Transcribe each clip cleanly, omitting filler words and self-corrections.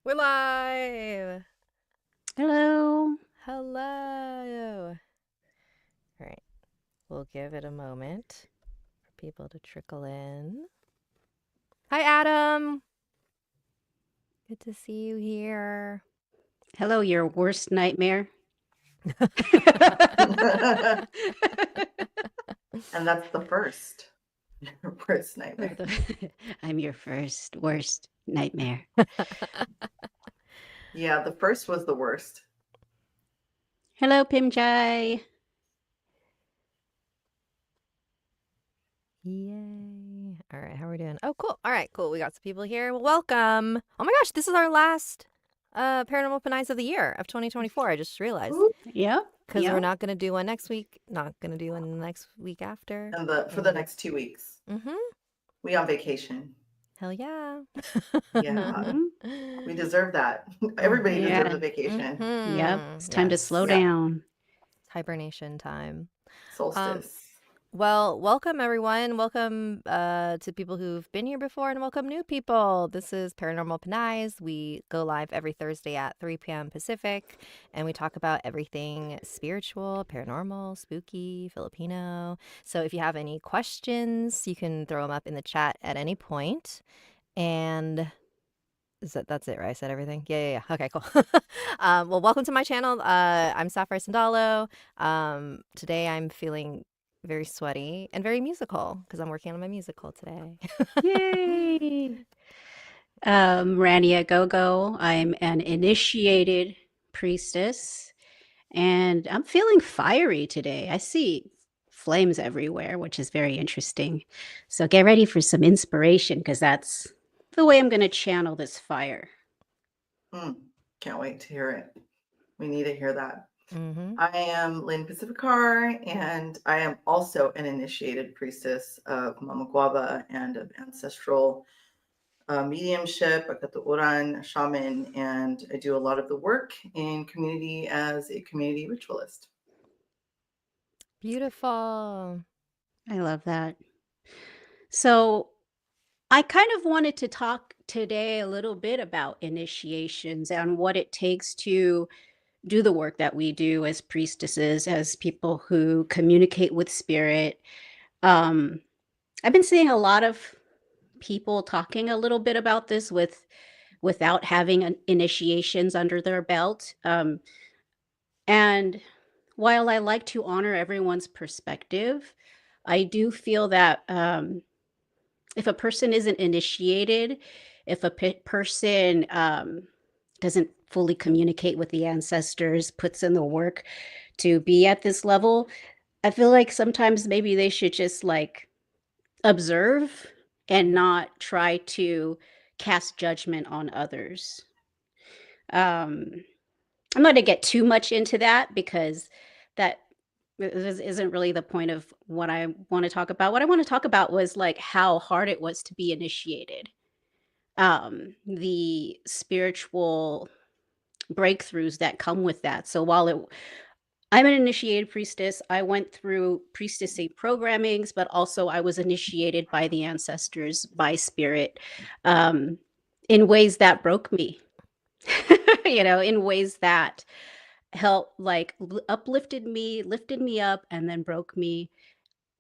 We're live. Hello. Hello. All right. We'll give it a moment for people to trickle in. Hi, Adam. Good to see you here. Hello, your worst nightmare. And that's the first worst nightmare. I'm your first worst nightmare. Yeah, the first was the worst. Hello, Pimjai. Yay. All right. How are we doing? Oh, cool. All right. Cool. We got some people here. Well, welcome. Oh my gosh. This is our last Paranormal Pinays of the year of 2024. I just realized. Ooh. Yep. Because we're not going to do one next week. Not going to do one the next week after. And for the next 2 weeks. Mm-hmm. We on vacation. Hell yeah. Yeah. Mhm. We deserve that. Everybody Yeah. deserves a vacation. Yep. It's time to slow Yeah. down. It's hibernation time. Solstice. Well, welcome everyone. Welcome to people who've been here before and welcome new people. This is Paranormal Pinays. We go live every Thursday at 3 p.m. Pacific and we talk about everything spiritual, paranormal, spooky, Filipino. So if you have any questions, you can throw them up in the chat at any point. And that's it, right? I said everything? Yeah. Okay, cool. Well, welcome to my channel. I'm Sapphire Sandalo. Today I'm feeling very sweaty and very musical because I'm working on my musical today. Yay. Rannie AuGoGo. I'm an initiated priestess and I'm feeling fiery today. I see flames everywhere, which is very interesting. So get ready for some inspiration because that's the way I'm going to channel this fire. Can't wait to hear it. We need to hear that. Mm-hmm. I am Lyn Pacificar, and I am also an initiated priestess of Mama Guava and of ancestral mediumship, a Katuuran, a shaman, and I do a lot of the work in community as a community ritualist. Beautiful. I love that. So I kind of wanted to talk today a little bit about initiations and what it takes to do the work that we do as priestesses, as people who communicate with spirit. Um, I've been seeing a lot of people talking a little bit about this without having initiations under their belt. And while I like to honor everyone's perspective, I do feel that if a person isn't initiated, if a person doesn't fully communicate with the ancestors, puts in the work to be at this level, I feel like sometimes maybe they should just like observe and not try to cast judgment on others. Um, I'm not going to get too much into that because that isn't really the point of what I want to talk about. What I want to talk about was like how hard it was to be initiated, the spiritual breakthroughs that come with that. So I'm an initiated priestess. I went through priestessy programmings, but also I was initiated by the ancestors, by spirit, um, in ways that broke me, in ways that helped, like uplifted me, lifted me up, and then broke me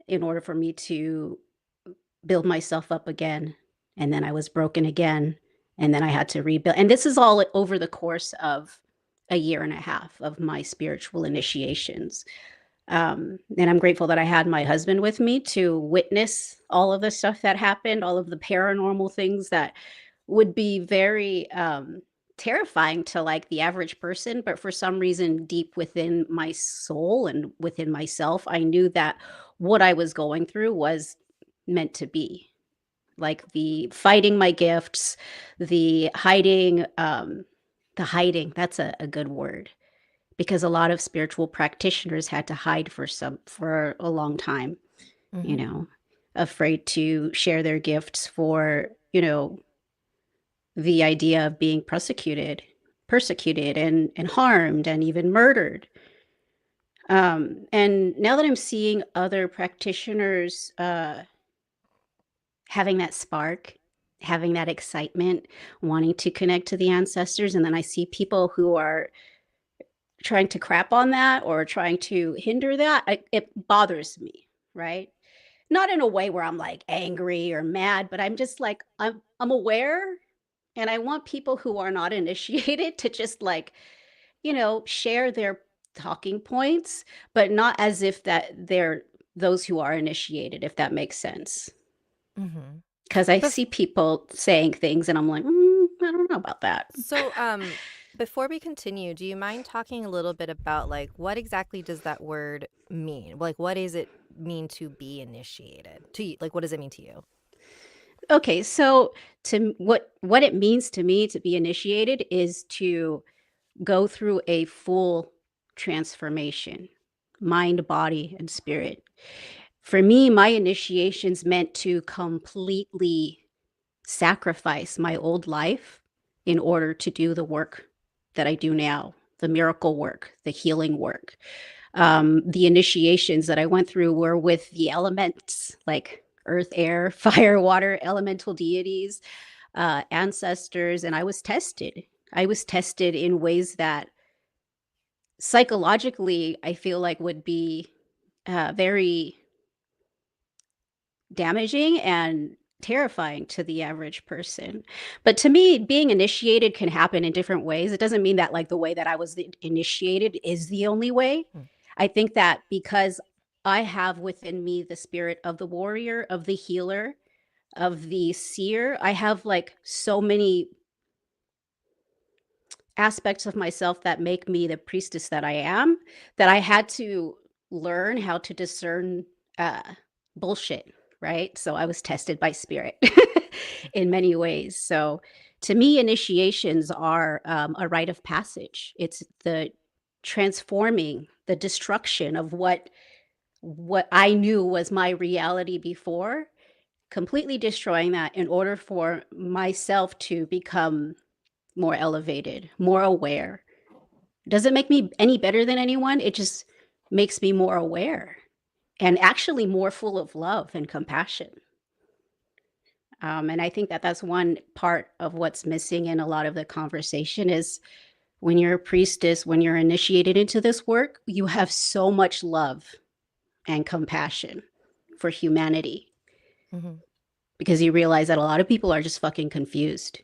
in order for me to build myself up again. And then I was broken again. And then I had to rebuild. And this is all over the course of a year and a half of my spiritual initiations. And I'm grateful that I had my husband with me to witness all of the stuff that happened, all of the paranormal things that would be very terrifying to like the average person. But for some reason, deep within my soul and within myself, I knew that what I was going through was meant to be. Like the fighting my gifts, the hiding, that's a good word because a lot of spiritual practitioners had to hide for a long time, you Mm-hmm. know, afraid to share their gifts for, the idea of being persecuted and harmed and even murdered. And now that I'm seeing other practitioners having that spark having that excitement, wanting to connect to the ancestors. And then I see people who are trying to crap on that or trying to hinder that. It bothers me, right? Not in a way where I'm like angry or mad, but I'm just like, I'm aware, and I want people who are not initiated to just like, share their talking points, but not as if that they're those who are initiated, if that makes sense. Mm-hmm. Because I Bef- see people saying things and I'm like, I don't know about that. so, before we continue, do you mind talking a little bit about like what exactly does that word mean? Like, what does it mean to be initiated? To you, like, what does it mean to you? Okay, so what it means to me to be initiated is to go through a full transformation, mind, body, and spirit. For me, my initiations meant to completely sacrifice my old life in order to do the work that I do now, the miracle work, the healing work. The initiations that I went through were with the elements like earth, air, fire, water, elemental deities, ancestors, and I was tested. I was tested in ways that psychologically I feel like would be very damaging and terrifying to the average person. But to me, being initiated can happen in different ways. It doesn't mean that like the way that I was initiated is the only way. Mm. I think that because I have within me the spirit of the warrior, of the healer, of the seer, I have like so many aspects of myself that make me the priestess that I am, that I had to learn how to discern uh, bullshit, right? So I was tested by spirit in many ways. So to me, initiations are a rite of passage. It's the transforming, the destruction of what I knew was my reality before, completely destroying that in order for myself to become more elevated, more aware. Doesn't make me any better than anyone. It just makes me more aware and actually more full of love and compassion. And I think that that's one part of what's missing in a lot of the conversation is when you're a priestess, when you're initiated into this work, you have so much love and compassion for humanity Mm-hmm. because you realize that a lot of people are just fucking confused.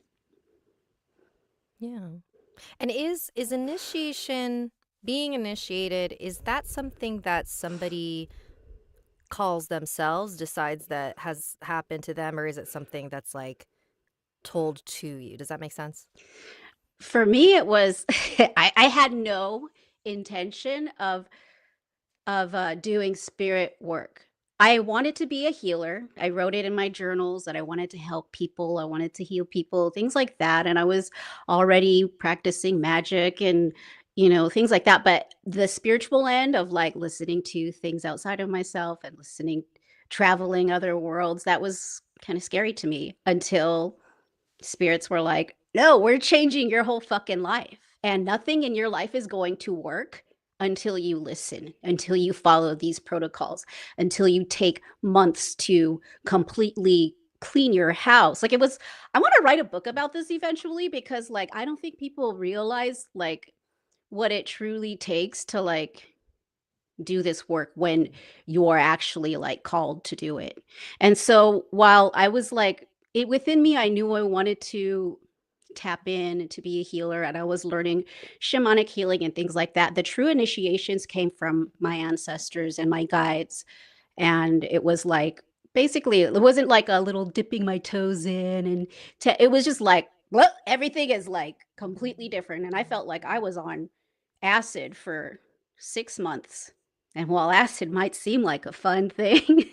Yeah. And is initiation, being initiated, is that something that somebody calls themselves, decides that has happened to them, or is it something that's like told to you? Does that make sense? For me, it was, I had no intention of doing spirit work. I wanted to be a healer. I wrote it in my journals that I wanted to help people. I wanted to heal people, things like that. And I was already practicing magic and, things like that. But the spiritual end of like listening to things outside of myself and traveling other worlds, that was kind of scary to me until spirits were like, no, we're changing your whole fucking life. And nothing in your life is going to work until you listen, until you follow these protocols, until you take months to completely clean your house. Like I want to write a book about this eventually because like I don't think people realize like what it truly takes to like do this work when you're actually like called to do it. And so while I was like it within me, I knew I wanted to tap in and to be a healer and I was learning shamanic healing and things like that. The true initiations came from my ancestors and my guides. And it was like basically it wasn't like a little dipping my toes in and it was just like well, everything is like completely different. And I felt like I was on acid for 6 months. And while acid might seem like a fun thing,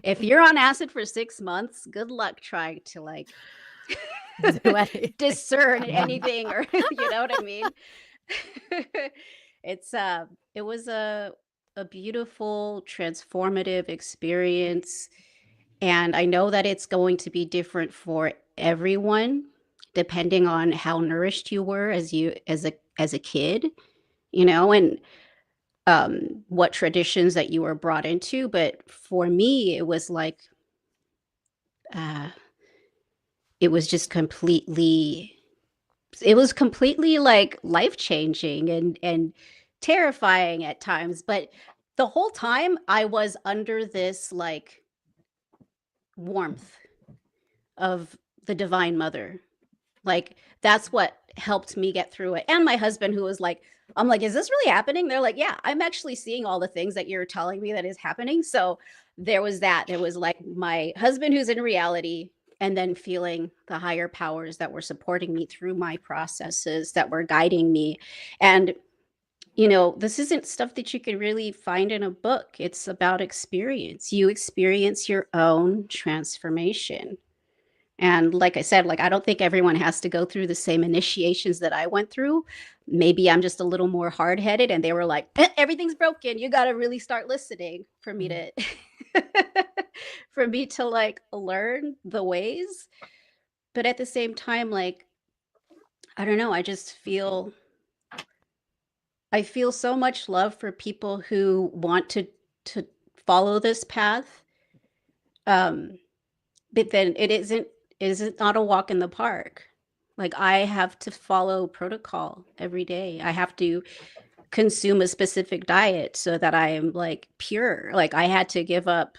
if you're on acid for 6 months, good luck trying to like Do anything. discern anything or you know what I mean? it's it was a beautiful transformative experience and I know that it's going to be different for everyone depending on how nourished you were as a kid, and what traditions that you were brought into. But for me, it was like, uh, it was just completely, it was completely like life changing and terrifying at times. But the whole time I was under this like warmth of the Divine Mother. Like, that's what helped me get through it. And my husband, who was like, I'm like, is this really happening? They're like, yeah, I'm actually seeing all the things that you're telling me that is happening. So there was that. There was like my husband who's in reality, and then feeling the higher powers that were supporting me through my processes, that were guiding me. And, you know, this isn't stuff that you can really find in a book. It's about experience. You experience your own transformation. And like I said, like, I don't think everyone has to go through the same initiations that I went through. Maybe I'm just a little more hard headed, and they were like, everything's broken. You got to really start listening for me to, for me to like learn the ways. But at the same time, like, I don't know, I feel so much love for people who want to follow this path. Um, but then it isn't not a walk in the park. Like, I have to follow protocol every day. I have to consume a specific diet so that I am like pure. Like, I had to give up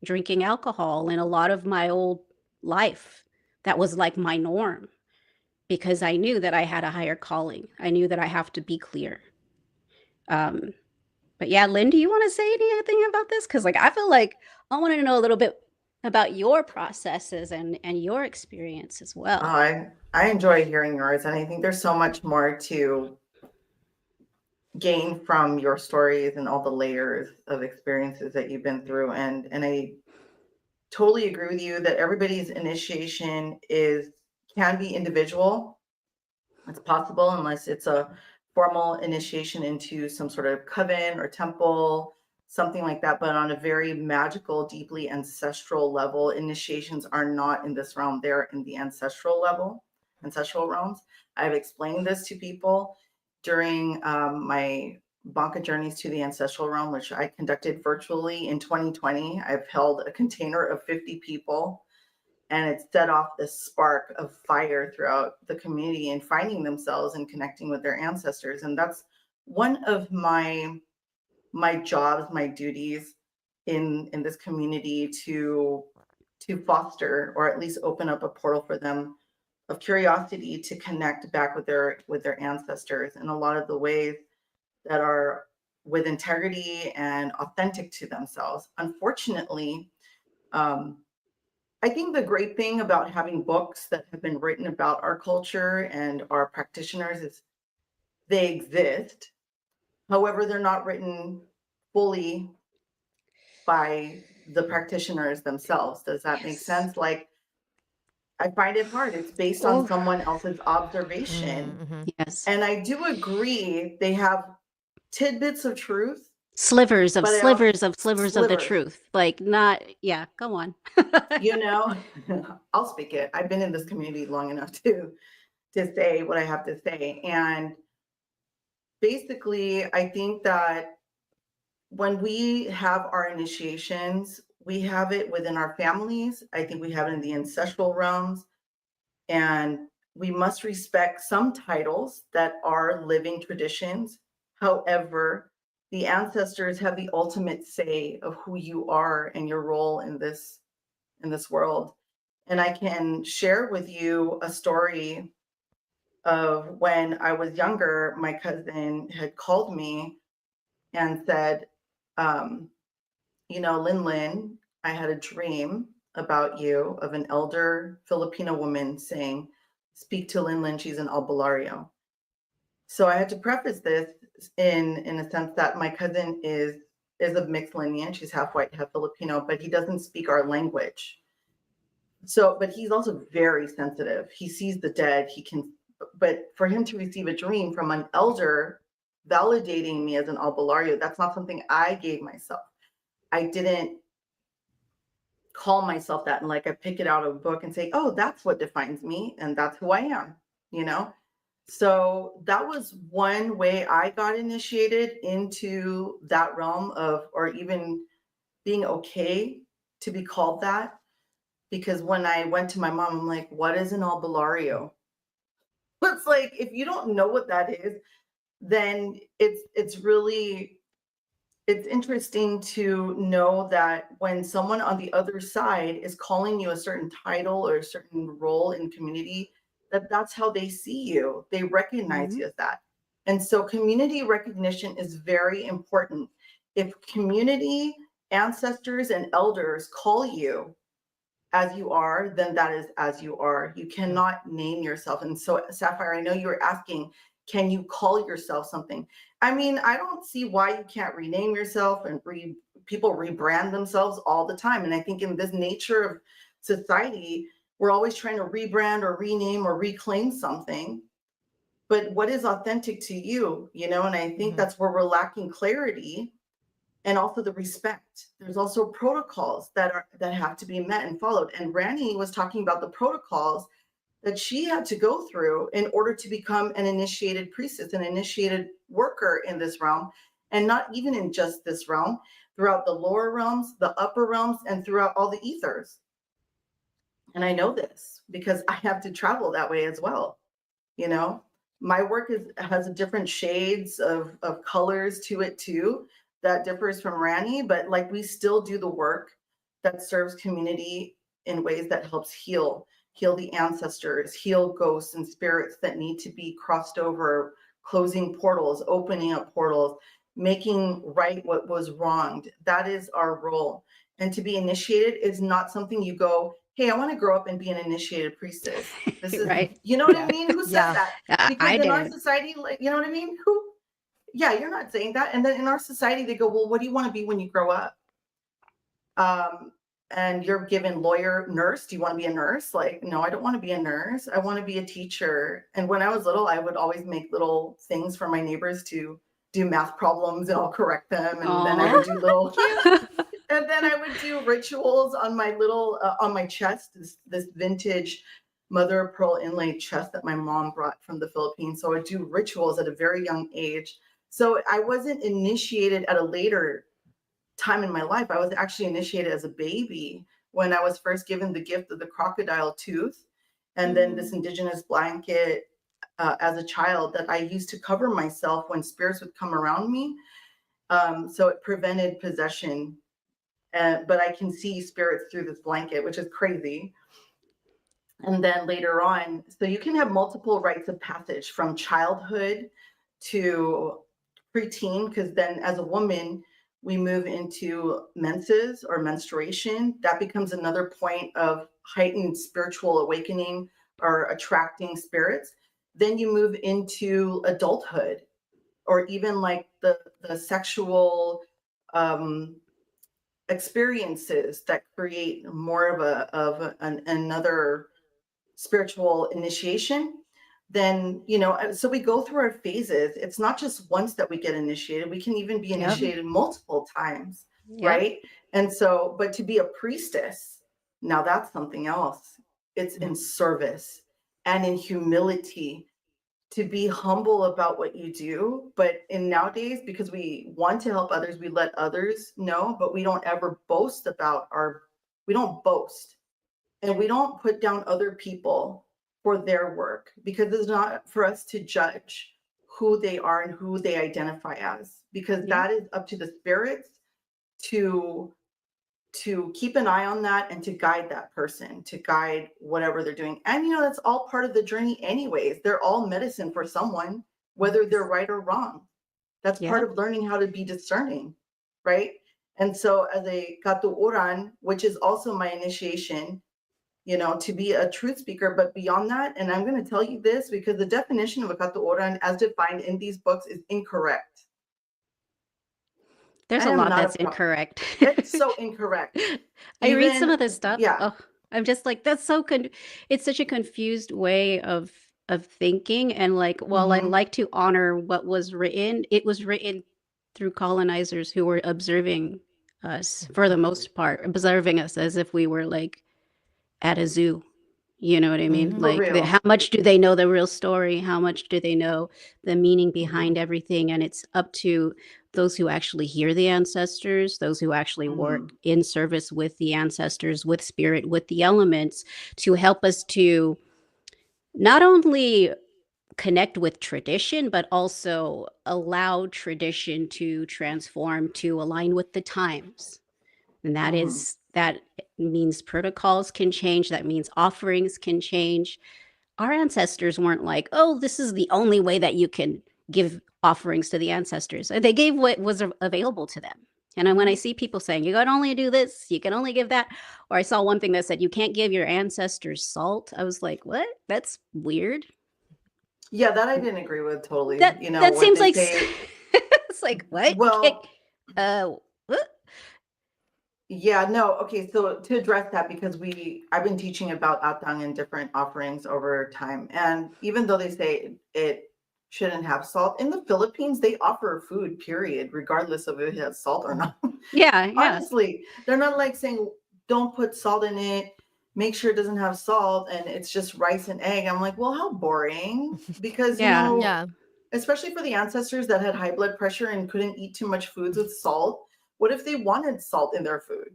drinking alcohol in a lot of my old life. That was like my norm, because I knew that I had a higher calling. I knew that I have to be clear. Um, but yeah, Lynn, do you want to say anything about this? Because like, I feel like I want to know a little bit about your processes and your experience as well. I enjoy hearing yours, and I think there's so much more to gain from your stories and all the layers of experiences that you've been through. And I totally agree with you that everybody's initiation can be individual. It's possible, unless it's a formal initiation into some sort of coven or temple, something like that. But on a very magical, deeply ancestral level, initiations are not in this realm. They're in the ancestral level, ancestral realms. I've explained this to people during my Banca Journeys to the Ancestral Realm, which I conducted virtually in 2020. I've held a container of 50 people, and it set off this spark of fire throughout the community and finding themselves and connecting with their ancestors. And that's one of my jobs, my duties in this community, to foster, or at least open up a portal for them of curiosity to connect back with their ancestors in a lot of the ways that are with integrity and authentic to themselves. Unfortunately, I think the great thing about having books that have been written about our culture and our practitioners is they exist. However, they're not written fully by the practitioners themselves. Does that make Yes. sense? Like, I find it hard. It's based on Oh, someone else's observation. Mm-hmm. yes. And I do agree they have tidbits of truth, Slivers of but I also slivers of the slivers, truth. Like, not, yeah, go on. you know. I'll speak it. I've been in this community long enough to say what I have to say. And basically, I think that when we have our initiations, we have it within our families. I think we have it in the ancestral realms. And we must respect some titles that are living traditions. However, the ancestors have the ultimate say of who you are and your role in this world. And I can share with you a story of when I was younger. My cousin had called me and said, um, Lyn, I had a dream about you, of an elder Filipino woman saying, speak to Lyn, she's an albulario. So I had to preface this in a sense that my cousin is of mixed lineage. He's half white, half Filipino, but he doesn't speak our language. So, but he's also very sensitive. He sees the dead. But for him to receive a dream from an elder validating me as an albulario, that's not something I gave myself. I didn't call myself that, and like I pick it out of a book and say, oh, that's what defines me and that's who I am, you know? So that was one way I got initiated into that realm of, or even being okay to be called that. because when I went to my mom, I'm like, what is an albulario? It's like, if you don't know what that is, then it's really, it's interesting to know that when someone on the other side is calling you a certain title or a certain role in community, that that's how they see you. They recognize Mhm. you as that. And so community recognition is very important. If community ancestors and elders call you as you are, then that is as you are. You cannot name yourself. And so, Sapphire, I know you were asking, can you call yourself something? I mean, I don't see why you can't rename yourself, and people rebrand themselves all the time. And I think in this nature of society, we're always trying to rebrand or rename or reclaim something. But what is authentic to you, you know? And I think that's where we're lacking clarity, and also the respect. There's also protocols that have to be met and followed. And Rannie was talking about the protocols that she had to go through in order to become an initiated priestess, an initiated worker in this realm, and not even in just this realm, throughout the lower realms, the upper realms, and throughout all the ethers. And I know this because I have to travel that way as well. You know, my work has a different shades of colors to it too, that differs from Ranny, but like we still do the work that serves community in ways that helps heal the ancestors, heal ghosts and spirits that need to be crossed over, closing portals, opening up portals, making right what was wronged. That is our role. And to be initiated is not something you go, hey, I want to grow up and be an initiated priestess. This is, Right. you know what I Yeah. mean? Who says Yeah. that? I Because in our didn't. society, like, you know what I mean? Who? Yeah, you're not saying that. And then in our society, they go, well, what do you want to be when you grow up? And you're given lawyer, nurse. Do you want to be a nurse? Like, no, I don't want to be a nurse. I want to be a teacher. And when I was little, I would always make little things for my neighbors to do math problems, and I'll correct them. And then I Aw. would do little, Cute. and then I would do rituals on my little, on my chest, this vintage mother of pearl inlaid chest that my mom brought from the Philippines. So I would do rituals at a very young age. So I wasn't initiated at a later time in my life. I was actually initiated as a baby when I was first given the gift of the crocodile tooth, and then this indigenous blanket as a child that I used to cover myself when spirits would come around me. So it prevented possession. But I can see spirits through this blanket, which is crazy. And then later on, so you can have multiple rites of passage from childhood to preteen, because then as a woman, we move into menses or menstruation. That becomes another point of heightened spiritual awakening or attracting spirits. Then you move into adulthood, or even like the sexual um, experiences that create more of another spiritual initiation. Then, you know, so we go through our phases. It's not just once that we get initiated. We can even be Yep. initiated multiple times, Yep. right? And so, but to be a priestess, now that's something else. It's in service and in humility, to be humble about what you do. But in nowadays, because we want to help others, we let others know, but we don't ever boast about we don't boast, and we don't put down other people for their work, because it's not for us to judge who they are and who they identify as, because Yep. that is up to the spirits to keep an eye on that and to guide that person, to guide whatever they're doing. And you know, that's all part of the journey anyways. They're all medicine for someone, whether they're right or wrong. That's part Yep. of learning how to be discerning, right? And so as a Katuuran, which is also my initiation, you know, to be a truth speaker. But beyond that, and I'm going to tell you this because the definition of a Katuuran as defined in these books is incorrect. There's I a am lot not a that's pro. incorrect. It's so incorrect. I read some Even, of the stuff. yeah. Oh, I'm just like, that's so it's such a confused way of thinking. And like, while I Mm-hmm. like to honor what was written, it was written through colonizers who were observing us for the most part, observing us as if we were like at a zoo. You know what I mean? Mm-hmm. For Like, real. how much do they know the real story? How much do they know the meaning behind everything? And it's up to those who actually hear the ancestors, those who actually work Mhm. in service with the ancestors, with spirit, with the elements, to help us to not only connect with tradition, but also allow tradition to transform to align with the times. And Mhm. that means protocols can change. That means offerings can change. Our ancestors weren't like, oh, this is the only way that you can give offerings to the ancestors. They gave what was available to them. And when I Mhm. see people saying, you can only do this, you can only give that, or I saw one thing that said, you can't give your ancestors salt. I was like, what? That's weird. Yeah, that I didn't agree with totally. That You know, that what seems they like say, it's like what? You can't well, what? yeah, no, okay, so to address that, because I've been teaching about atang and different offerings over time, and even though they say it shouldn't have salt, in the Philippines, they offer food, period, regardless of if it has salt or Mhm. not. Yeah, yeah, Honestly, they're not like saying, "Don't put salt in it, make sure it doesn't have salt, and it's just rice and egg." I'm like, "Well, how boring." Because, yeah, Yeah. especially for the ancestors that had high blood pressure and couldn't eat too much foods with salt, what if they wanted salt in their food?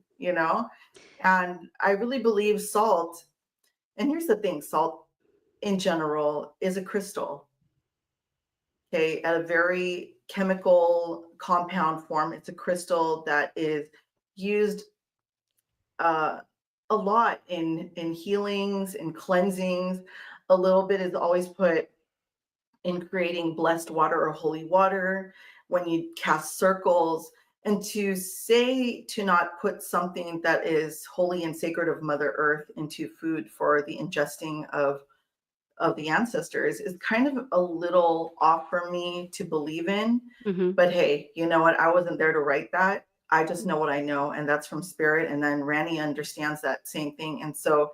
And I really believe salt, and here's the thing, salt in general is a crystal, okay, at a very chemical compound form. It's a crystal that is used uh, a lot in healings and cleansings. A little bit is always put in creating blessed water or holy water, when you cast circles, and to say to not put something that is holy and sacred of Mother Earth into food for the ingesting of the ancestors is kind of a little off for me to believe in. hmm But hey, you know what? I wasn't there to write that. I just know what I know, and that's from spirit. And then Randy understands that same thing. And so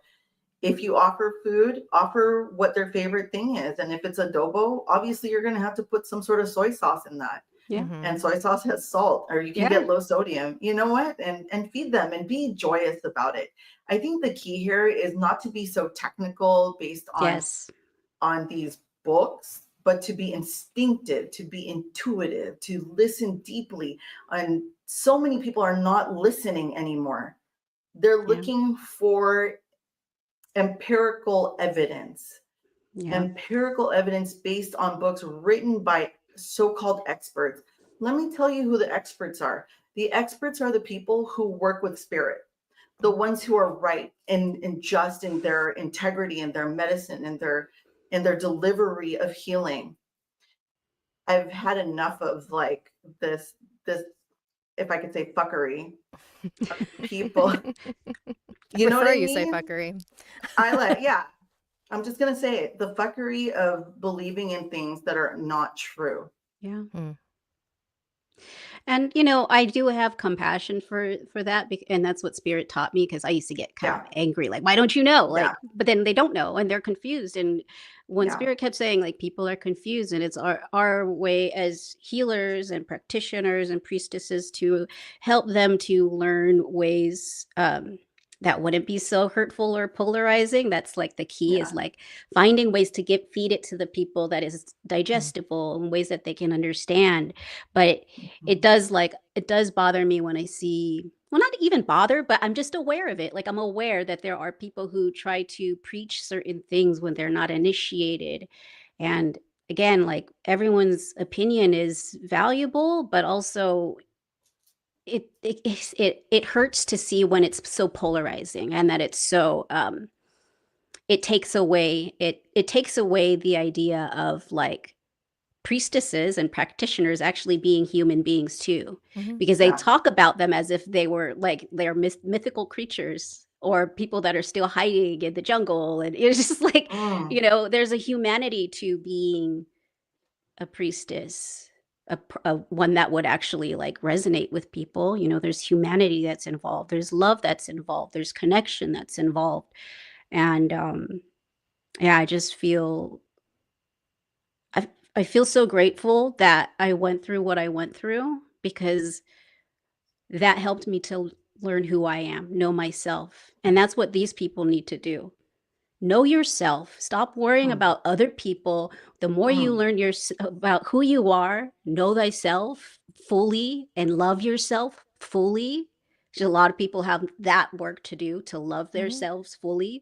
if you offer food, offer what their favorite thing is. And if it's adobo, obviously you're going to have to put some sort of soy sauce in that. yeah, And Mhm. soy sauce has salt, or you can yeah, get low sodium. You know what? And feed them and be joyous about it. I think the key here is not to be so technical based yes, on these books, but to be instinctive, to be intuitive, to listen deeply. And so many people are not listening anymore. They're yeah, looking for empirical evidence, yeah, empirical evidence based on books written by so-called experts. Let me tell you who the experts are. The experts are the people who work with spirit, the Mhm. ones who are right and just in their integrity and their medicine and their delivery of healing. I've had enough of like this, if I could say, fuckery of people. I You know what prefer I you say mean? fuckery. Yeah, I'm just gonna say it. The fuckery of believing in things that are not true. yeah. Mm. And I do have compassion for that, and that's what spirit taught me because I used to get kind of Yeah, angry, like, why don't you know? yeah, Like, but then they don't know and they're confused. And when yeah. spirit kept saying like people are confused, and it's our way as healers and practitioners and priestesses to help them to learn ways that wouldn't be so hurtful or polarizing. That's like the key, is Yeah. like finding ways to get feed it to the people that is Mm. digestible and ways that they can understand. But Mhm. it does bother me when I see, well, not even bother, but I'm just aware of it. Like, I'm aware that there are people who try to preach certain things when they're not initiated. And again, like, everyone's opinion is valuable, but also it hurts to see when it's so polarizing, and that it's so it takes away the idea of like priestesses and practitioners actually being human beings too, Mhm. because they Yeah. talk about them as if they were like they're mythical creatures or people that are still hiding in the jungle. And it's just like, Mm. there's a humanity to being a priestess, a one that would actually like resonate with people. There's humanity that's involved, there's love that's involved, there's connection that's involved. And yeah, I just feel I feel so grateful that I went through what I went through, because that helped me to learn who I am, know myself. And that's what these people need to do. know yourself. Stop worrying Mm, about other people. The more you mm, learn about who you are, know thyself fully and love yourself fully. Because a lot of people have that work to do to love Mm-hmm. themselves fully.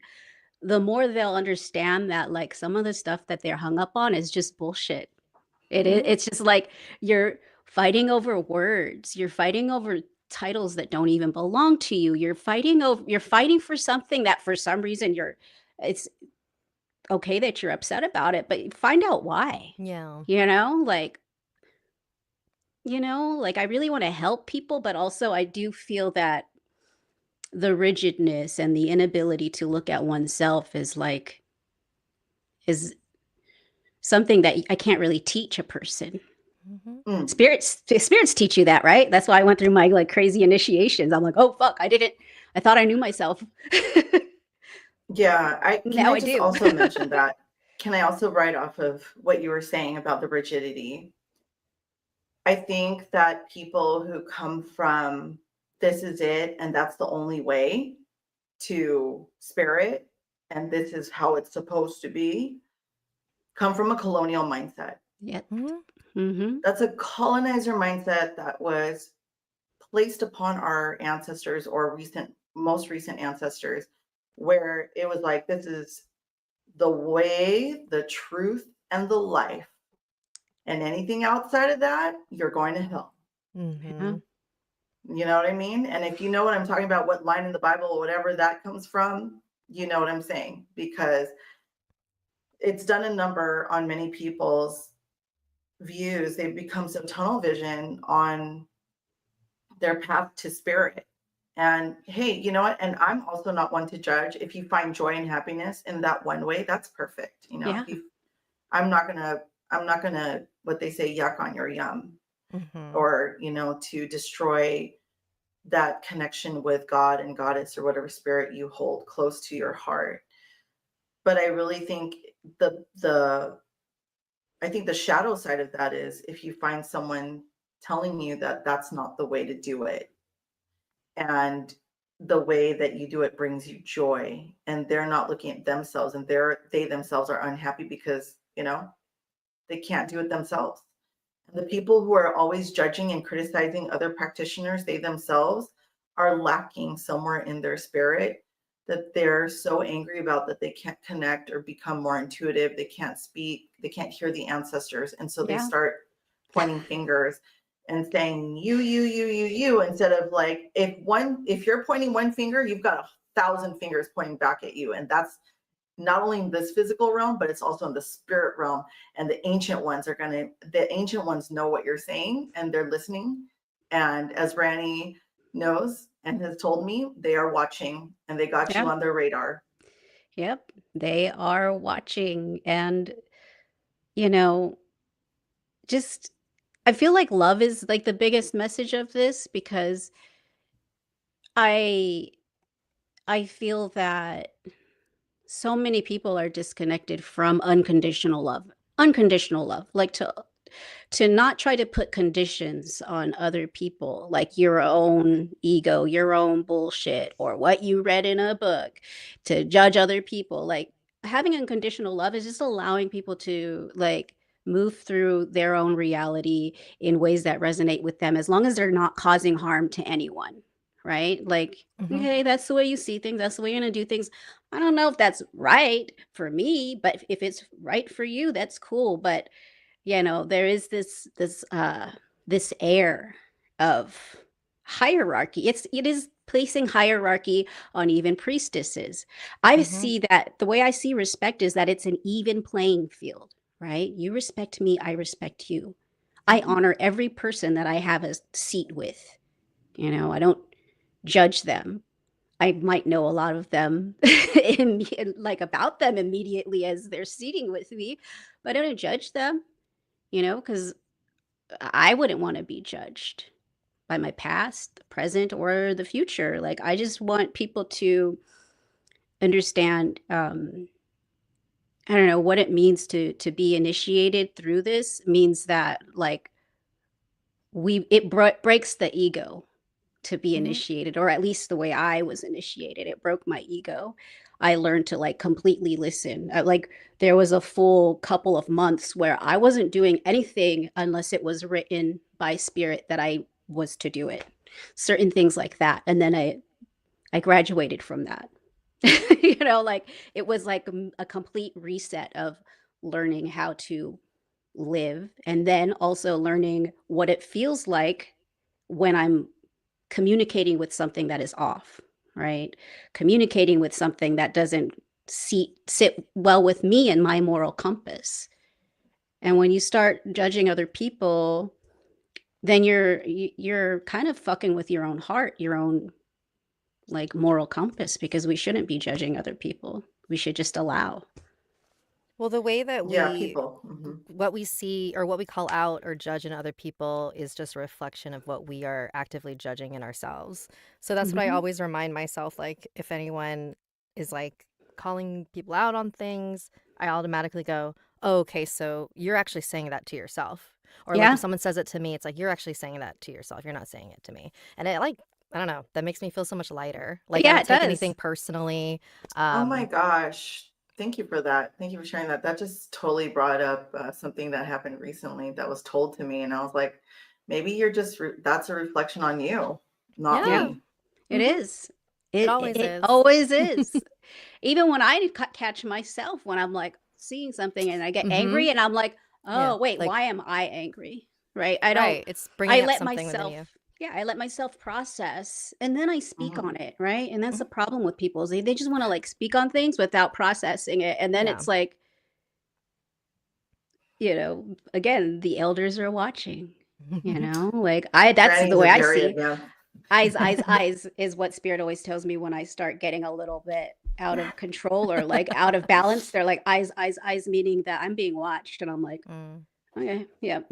The more they'll understand that like some of the stuff that they're hung up on is just bullshit. mm, It's just like you're fighting over words. You're fighting over titles that don't even belong to you. You're fighting for something that for some reason it's okay that you're upset about it, but find out why. Yeah. You know, like like I really want to help people, but also I do feel that the rigidness and the inability to look at oneself is something that I can't really teach a person. Mm-hmm. mm. Spirits teach you that, right? That's why I went through my like crazy initiations. I'm like, oh fuck, I thought I knew myself. Yeah, can Now I I just do. also mention that? Can I also write off of what you were saying about the rigidity? I think that people who come from this is it and that's the only way to spirit and this is how it's supposed to be come from a colonial mindset. Yeah. Mm-hmm. Mm-hmm. That's a colonizer mindset that was placed upon our ancestors or most recent ancestors, where it was like, this is the way, the truth, and the life. And anything outside of that, you're going to hell. Yeah. Mm-hmm. You know what I mean? And if you know what I'm talking about, what line in the Bible or whatever that comes from, you know what I'm saying, because it's done a number on many people's views. They've become so tunnel vision on their path to spirit. And hey, you know what? And I'm also not one to judge. If you find joy and happiness in that one way, that's perfect. You know, Yeah. if you, I'm not gonna, what they say, yuck on your yum, Mm-hmm. or, to destroy that connection with God and goddess or whatever spirit you hold close to your heart. But I really think the I think the shadow side of that is if you find someone telling you that that's not the way to do it, and the way that you do it brings you joy, and they're not looking at themselves, and they themselves are unhappy because they can't do it themselves. And the people who are always judging and criticizing other practitioners, they themselves are lacking somewhere in their spirit that they're so angry about that they can't connect or become more intuitive. They can't speak, they can't hear the ancestors. And so they Yeah. start pointing fingers and saying, you, instead of like, if you're pointing one finger, you've got 1,000 fingers pointing back at you. And that's not only in this physical realm, but it's also in the spirit realm. And the ancient ones know what you're saying and they're listening. And as Rannie knows and has told me, they are watching and they got you Yeah. on their radar. Yep. They are watching. And, you know, just I feel like love is like the biggest message of this because I I feel that so many people are disconnected from unconditional love. Unconditional love. Like to not try to put conditions on other people, like your own ego, your own bullshit, or what you read in a book, to judge other people. Like having unconditional love is just allowing people to like move through their own reality in ways that resonate with them as long as they're not causing harm to anyone. Right? Like, Mm-hmm. okay, that's the way you see things, that's the way you're gonna do things. I don't know if that's right for me, but if it's right for you, that's cool. But there is this air of hierarchy. It is placing hierarchy on even priestesses. I Mm-hmm. see that the way I see respect is that it's an even playing field, right? You respect me, I respect you. I Mhm. honor every person that I have a seat with. I don't judge them. I might know a lot of them like about them immediately as they're seating with me, but I don't judge them, because I wouldn't want to be judged by my past, the present, or the future. Like, I just want people to understand, I don't know what it means to be initiated through this means that like breaks the ego to be Mhm. initiated, or at least the way I was initiated. It broke my ego. I learned to like completely listen. Like there was a full couple of months where I wasn't doing anything unless it was written by spirit that I was to do it. Certain things like that. And then I graduated from that. You know, like it was like a complete reset of learning how to live and then also learning what it feels like when I'm communicating with something that is off, right? Communicating with something that doesn't sit well with me and my moral compass. And when you start judging other people, then you're kind of fucking with your own heart, your own like moral compass, because we shouldn't be judging other people. We should just allow. Well, the way that Yeah, people. what we see or what we call out or judge in other people is just a reflection of what we are actively judging in ourselves. So that's what I Mhm. always remind myself. Like, if anyone is like calling people out on things, I automatically go, oh, okay, so you're actually saying that to yourself. Or like if Yeah. someone says it to me, it's like, you're actually saying that to yourself. You're not saying it to me. And it like, I don't know, that makes me feel so much lighter. Like, I Yeah, don't it take anything does. personally. Oh my Um, gosh. Thank you for that. Thank you for sharing that. That just totally brought up something that happened recently that was told to me. And I was like, maybe you're just, that's a reflection on you, not Yeah, yeah, me. it hmm is. it It always it is. always is. Even when I catch myself when I'm like seeing something and I get Mm-hmm. angry and I'm like, Yeah. oh wait, Like, why am I angry? Right? I don't. right. It's I bringing up let something within myself. you. Yeah, I let myself process and then I speak Mhm. on it. Right? And that's the Mhm. problem with people is they just want to like speak on things without processing it, and then Yeah. it's like, again, the elders are watching. Like I. That's the Ranny's way a I very see. advanced. Eyes is what spirit always tells me when I start getting a little bit out of control or like out of balance. They're like eyes, meaning that I'm being watched, and I'm like, Mm. okay, yep,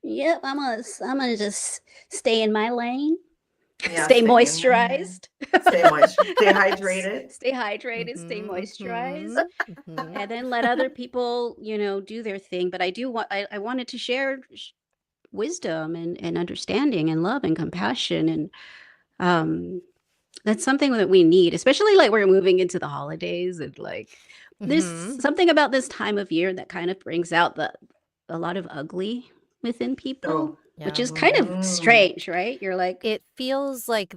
yep. I'm gonna just stay in my lane, Yeah, stay same. moisturized, Stay moist, stay hydrated. stay hydrated, stay Mm-hmm. moisturized, Mm-hmm. Mm-hmm. and then let other people, do their thing. But I do want I wanted to share wisdom and understanding and love and compassion and um that's something that we need, especially like we're moving into the holidays and like there's Mm-hmm. something about this time of year that kind of brings out a lot of ugly within people, Oh. which Yeah. is kind of Hmm. strange, right? You're like, It feels like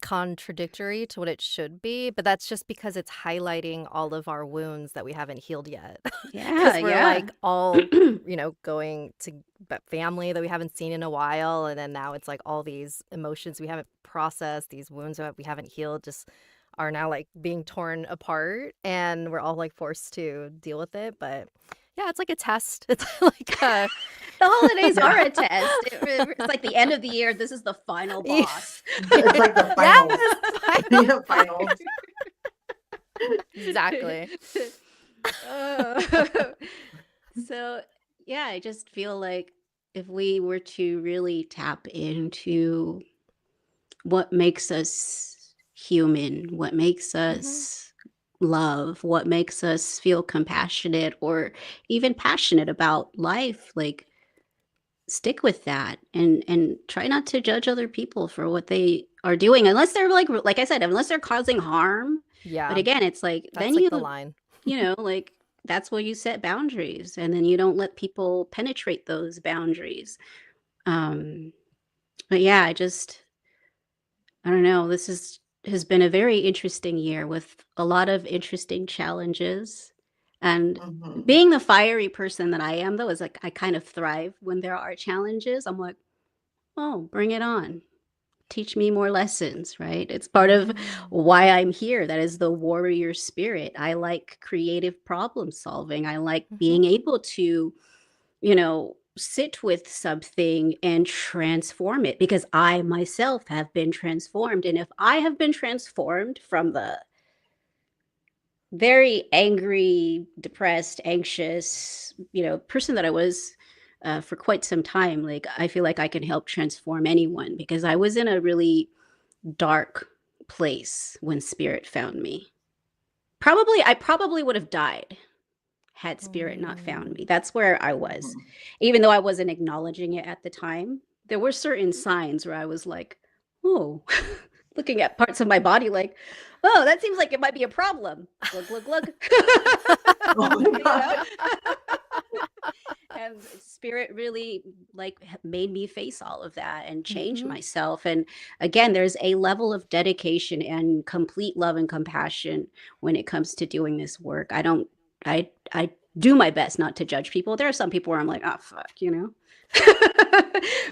contradictory to what it should be, but that's just because it's highlighting all of our wounds that we haven't healed yet. yeah, Because we're yeah. like all, going to family that we haven't seen in a while. And then now it's like all these emotions we haven't processed, these wounds that we haven't healed just are now like being torn apart. And we're all like forced to deal with it. But yeah, it's like a test. It's like a. The holidays are Yeah. a test. It's like the end of the year. This is the final boss. It's like the finals. Yes, final. Yeah, finals. Exactly. Uh, so, yeah, I just feel like if we were to really tap into what makes us human, what makes Hmm. us love, what makes us feel compassionate or even passionate about life, like stick with that and try not to judge other people for what they are doing unless they're like I said, unless they're causing harm. But Yeah, again, it's like then that's like the line. like that's where you set boundaries and then you don't let people penetrate those boundaries. Um but yeah, I don't know. Has been a very interesting year with a lot of interesting challenges. And Hmm. being the fiery person that I am, though, is like I kind of thrive when there are challenges. I'm like, oh, bring it on. Teach me more lessons, right? It's part of Mm. why I'm here. That is the warrior spirit. I like creative problem solving. I like Mhm. being able to sit with something and transform it because I myself have been transformed. And if I have been transformed from the very angry, depressed, anxious, person that I was for quite some time, like I feel like I can help transform anyone because I was in a really dark place when spirit found me. I probably would have died had spirit not found Mm. me. That's where I was. Hmm. Even though I wasn't acknowledging it at the time, there were certain signs where I was like, oh, looking at parts of my body like, oh, that seems like it might be a problem. Glug, glug, glug. Oh my God. And spirit really like made me face all of that and change Mhm. myself. And again, there's a level of dedication and complete love and compassion when it comes to doing this work. I do my best not to judge people. There are some people where I'm like, oh fuck, you know.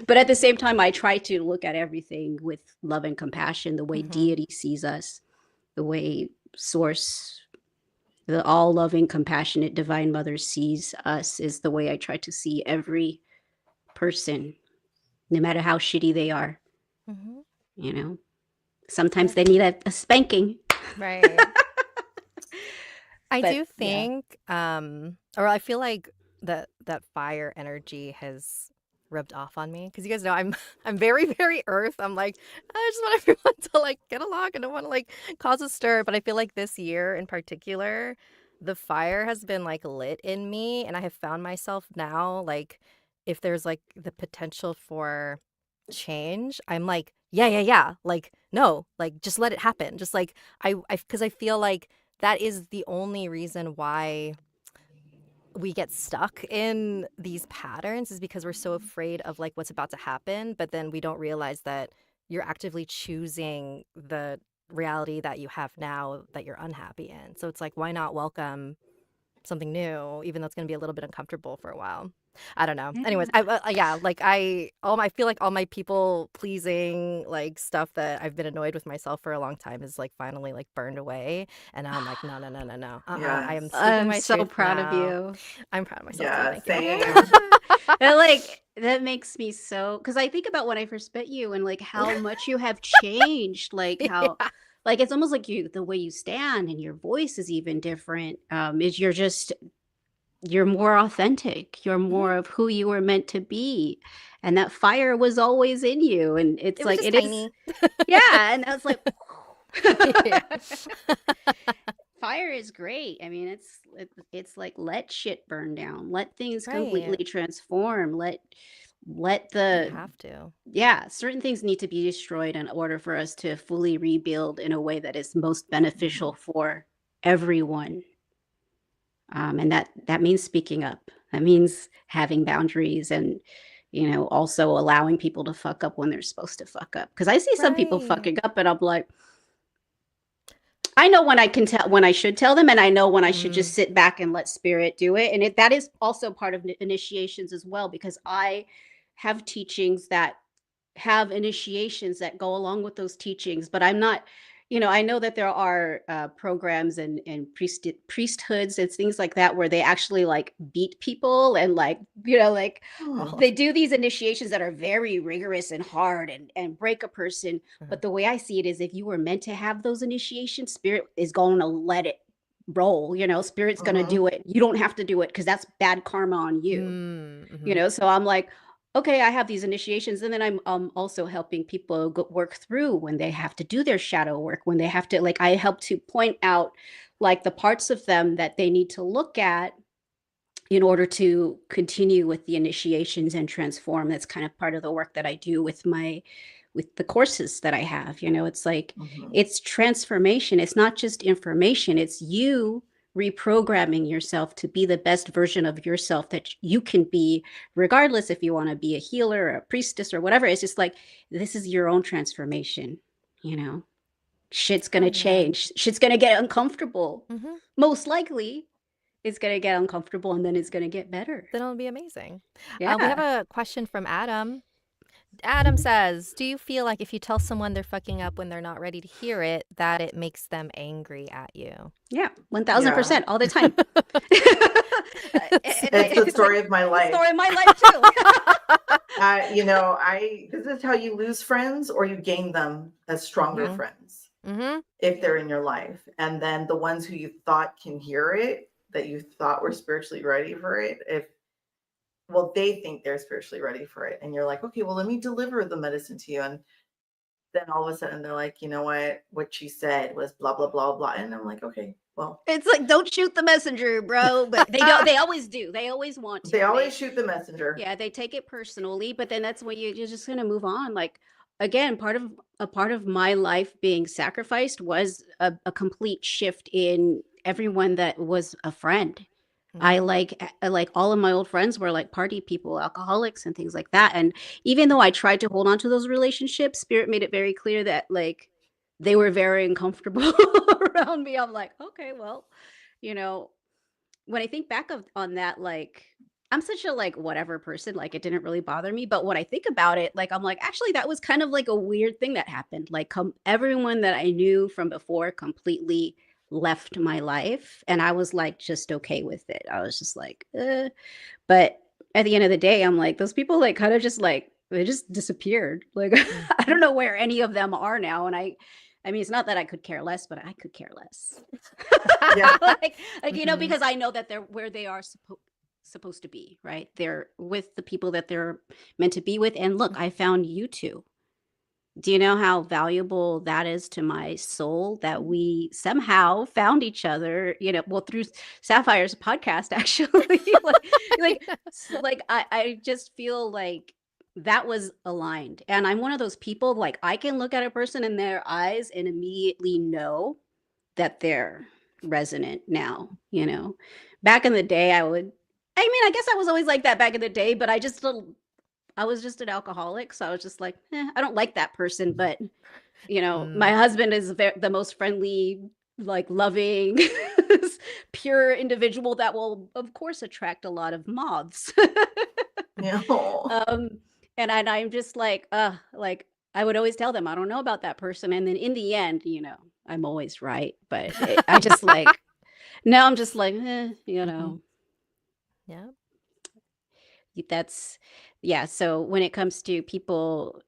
But at the same time, I try to look at everything with love and compassion, the way Mhm. deity sees us, the way source, the all loving, compassionate divine mother sees us is the way I try to see every person, no matter how shitty they are. Mhm. You know, sometimes Yeah. they need a spanking. Right. I But do yeah. think, or I feel like that fire energy has rubbed off on me because you guys know I'm I'm very very earth. I'm like I just want everyone to like get along. I don't want to like cause a stir, but I feel like this year in particular, the fire has been like lit in me, and I have found myself now like if there's like the potential for change, I'm like yeah yeah yeah, like no, like just let it happen. Just like I because I feel like that is the only reason why we get stuck in these patterns is because we're so afraid of like what's about to happen, but then we don't realize that you're actively choosing the reality that you have now that you're unhappy in. So it's like, why not welcome something new, even though it's going to be a little bit uncomfortable for a while. I don't know. Anyways, Yeah. yeah, like I feel like all my people pleasing like stuff that I've been annoyed with myself for a long time is like finally like burned away, and now I'm like, no, no, no, no, no. I am Yes. speaking I'm my so truth proud of now. you. I'm proud of myself too. Yeah, Thank you. same. And like that makes me so because I think about when I first met you and like how much you have changed, like how Yeah. like it's almost like you the way you stand and your voice is even different. Is you're more authentic. You're Mhm. more of who you were meant to be. And that fire was always in you. And it's It was like just it is tiny. yeah. And I was like Yeah. fire is great. I mean, it's like let shit burn down. Let things Right. completely transform. Let You the have to. yeah, certain things need to be destroyed in order for us to fully rebuild in a way that is most beneficial Mhm. for everyone. And that means speaking up. That means having boundaries and also allowing people to fuck up when they're supposed to fuck up. Because I see some people Right. fucking up, and I'm like, I know when I can tell when I should tell them, and I know when I should just Mm. sit back and let spirit do it. And that is also part of initiations as well, because I have teachings that have initiations that go along with those teachings, but I'm not, I know that there are programs and priesthoods and things like that where they actually like beat people and like, like Oh, they do these initiations that are very rigorous and hard and break a person. Mhm. But the way I see it is if you were meant to have those initiations, spirit is going to let it roll, spirit's going to mhm. do it. You don't have to do it because that's bad karma on you. Mm. Mhm. So I'm like, okay, I have these initiations, and then I'm also helping people work through when they have to do their shadow work, when they have to like I help to point out like the parts of them that they need to look at in order to continue with the initiations and transform. That's kind of part of the work that I do with the courses that I have. It's like Mhm. it's transformation. It's not just information. It's you reprogramming yourself to be the best version of yourself that you can be, regardless if you want to be a healer or a priestess or whatever. It's just like this is your own transformation, you know. Shit's Oh gonna yeah. change. Shit's gonna get uncomfortable. Mhm. Most likely, it's gonna get uncomfortable and then it's gonna get better. Then it'll be amazing. We have Yeah. a question from Adam. Adam says, "Do you feel like if you tell someone they're fucking up when they're not ready to hear it, that it makes them angry at you?" Yeah, Yeah. 1000% all the time. Same. It's the It's like story of my the life. story of my life too. I this is how you lose friends or you gain them as stronger Mhm. friends Mhm. if they're in your life. And then the ones who you thought can hear it, that you thought were spiritually ready for it, if well, they think they're spiritually ready for it. And you're like, okay, well, let me deliver the medicine to you. And then all of a sudden they're like, you know what she said was blah, blah, blah, blah. And I'm like, okay, well, It's like don't shoot the messenger, bro. But they don't. They always do. They always want they to. always shoot the messenger. Yeah, they take it personally. But then that's when you're just gonna move on. Like again, a part of my life being sacrificed was a complete shift in everyone that was a friend. I Mhm. like all of my old friends were like party people, alcoholics and things like that. And even though I tried to hold on to those relationships, spirit made it very clear that like they were very uncomfortable around me. I'm like, okay, well, you know, when I think back on that, like I'm such a like whatever person, like it didn't really bother me. But when I think about it, like I'm like, actually, that was kind of like a weird thing that happened. Like everyone that I knew from before completely left my life. And I was like just okay with it. I was just like, but at the end of the day, I'm like, those people like kind of just like they just disappeared. Like I don't Mhm. know where any of them are now. And I mean, it's not that I could care less, but I could care less. Yeah. Like you know, Mhm. because I know that they're where they are supposed to be, right? They're with the people that they're meant to be with. And look, I found you two. Do you know how valuable that is to my soul that we somehow found each other, you know, well, through Sapphire's podcast, actually. Like I just feel like that was aligned. And I'm one of those people, like, I can look at a person in their eyes and immediately know that they're resonant now, you know. Back in the day, I mean, I guess I was always like that back in the day, but I was just an alcoholic, so I was just like, I don't like that person, but you know, my Mm. husband is the most friendly, like loving, pure individual that will, of course, attract a lot of moths. Yeah. um, and I'm just like I would always tell them I don't know about that person, and then in the end, you know, I'm always right. But I just like now I'm just like, you Mhm. know, Yeah. that's yeah. So when it comes to people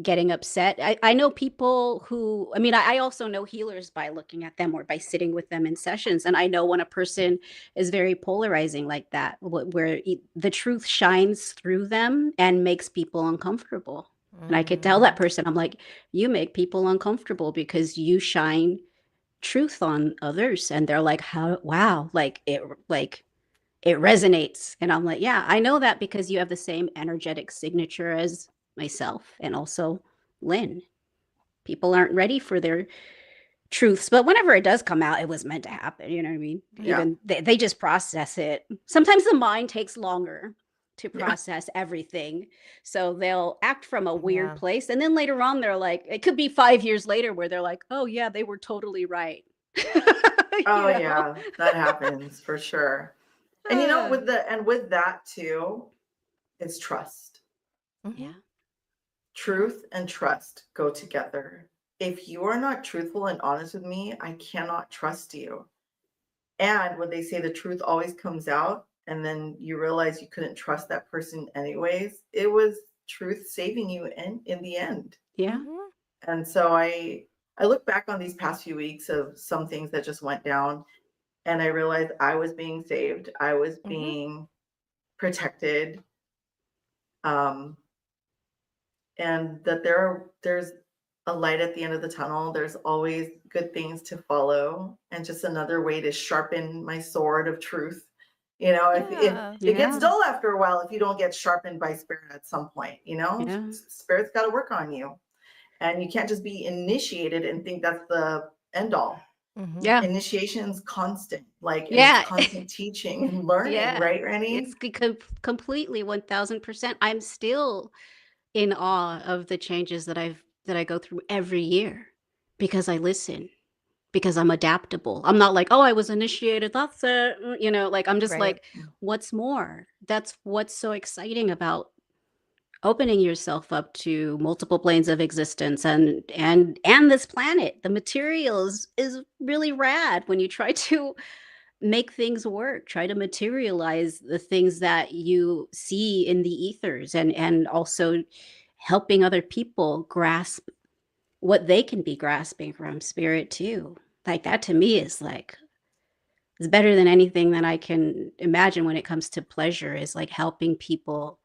getting upset, I know people who, I mean, I also know healers by looking at them or by sitting with them in sessions. And I know when a person is very polarizing like that, where the truth shines through them and makes people uncomfortable. And I could tell that Mm. person, I'm like, you make people uncomfortable because you shine truth on others. And they're like, how, wow, like it resonates. And I'm like, yeah, I know that because you have the same energetic signature as myself and also Lynn. People aren't ready for their truths, but whenever it does come out, it was meant to happen. You know what I mean? Yeah. Even they just process it. Sometimes the mind takes longer to Yeah. process everything. So they'll act from a weird Yeah. place. And then later on, they're like, it could be 5 years later where they're like, oh, yeah, they were totally right. Oh You know? yeah, that happens for sure. And Uh, with that too, it's trust. Mhm. yeah. Truth and trust go together. If you are not truthful and honest with me, I cannot trust you. And when they say the truth always comes out, and then you realize you couldn't trust that person anyways, it was truth saving you in the end. Yeah. Mhm. And so I look back on these past few weeks of some things that just went down, and I realized I was being saved. I was Mhm. being protected. Um, and that there's a light at the end of the tunnel. There's always good things to follow, and just another way to sharpen my sword of truth. You know, if Yeah. it gets Yeah. dull after a while, if you don't get sharpened by spirit at some point, you know, Yeah. spirit's got to work on you, and you can't just be initiated and think that's the end all. Mhm. Yeah. Initiation's constant, like, and it's Yeah. constant teaching and learning, Yeah. right, It's Randy? completely 1000%. I'm still in awe of the changes that I go through every year because I listen, because I'm adaptable. I'm not like, "Oh, I was initiated. That's it." You know, like I'm just Right. like, "What's more?" That's what's so exciting about opening yourself up to multiple planes of existence and this planet. The materials is really rad when you try to make things work, try to materialize the things that you see in the ethers and also helping other people grasp what they can be grasping from spirit too. Like that to me is like it's better than anything that I can imagine when it comes to pleasure is like helping people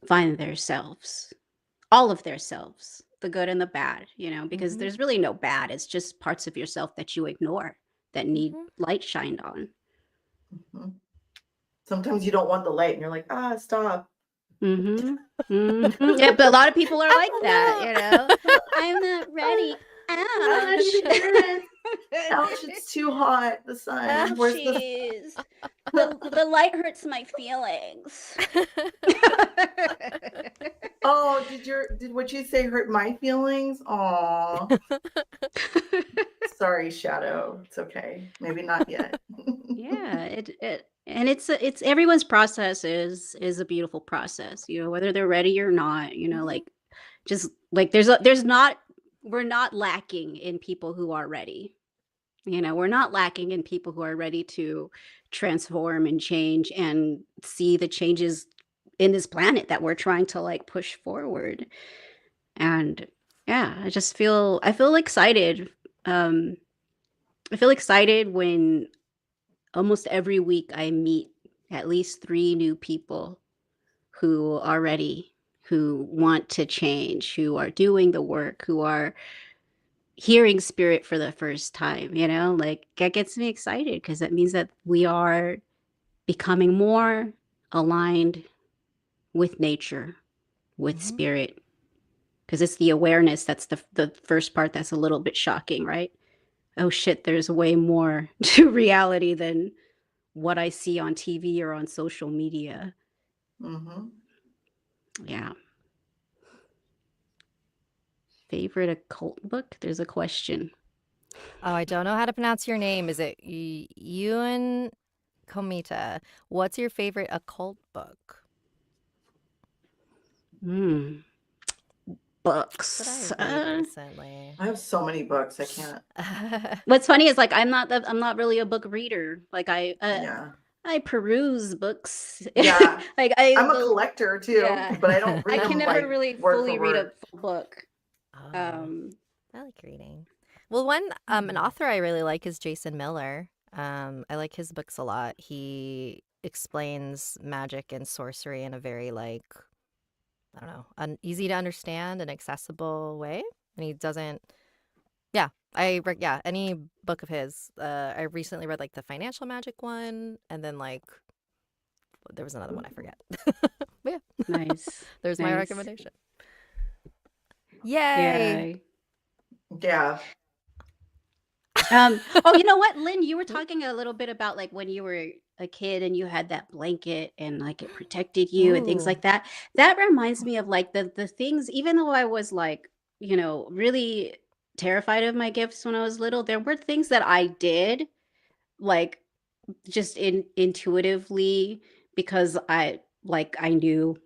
find their selves, all of their selves, the good and the bad, you know, because Mhm. there's really no bad. It's just parts of yourself that you ignore that need Mhm. light shined on. Mhm. Sometimes you don't want the light, and you're like, ah, stop. Mm-hmm. Mm-hmm. Yeah, but a lot of people are I like don't that, know. you know. I'm not ready. Ouch. Yes. Ouch, it's too hot. The sun. Where's the Ouchies. The light hurts my feelings. Oh, did what you say hurt my feelings? Aw. Sorry, Shadow. It's okay. Maybe not yet. Yeah, it and it's everyone's process is a beautiful process, you know, whether they're ready or not, you know, Mhm. like just like we're not lacking in people who are ready. You know, we're not lacking in people who are ready to transform and change and see the changes in this planet that we're trying to like push forward. And yeah, I feel excited. Um I feel excited when almost every week I meet at least 3 new people who are ready, who want to change, who are doing the work, who are hearing spirit for the first time, you know? Like that gets me excited because that means that we are becoming more aligned with nature, with Mhm. spirit. Because it's the awareness that's the first part that's a little bit shocking, right? Oh shit, there's way more to reality than what I see on TV or on social media. Hmm. Yeah. Favorite occult book? There's a question. Oh, I don't know how to pronounce your name. Is it Ewan Komita? What's your favorite occult book? Hmm. What did I Books. read recently? I have so many books. I can't. What's funny is like I'm not really a book reader. Like Yeah. I peruse books. Yeah. Like I I'm a will collector too, yeah. but I don't I read can them never like really word for fully read a word. full book. Oh, Um I like reading. Well, one an hmm. author I really like is Jason Miller. I like his books a lot. He explains magic and sorcery in a very like I don't know, an easy to understand and accessible way. And he doesn't yeah, yeah, any book of his. I recently read like the financial magic one and then like there was another one I forget. But yeah, Nice. there's my Nice. recommendation. Yay. Yeah. Yeah. Oh, you know what, Lynn, you were talking a little bit about like when you were a kid and you had that blanket and like it protected you and things Ooh. like that. That reminds me of like the things, even though I was like, you know, really terrified of my gifts when I was little, there were things that I did like just intuitively because I knew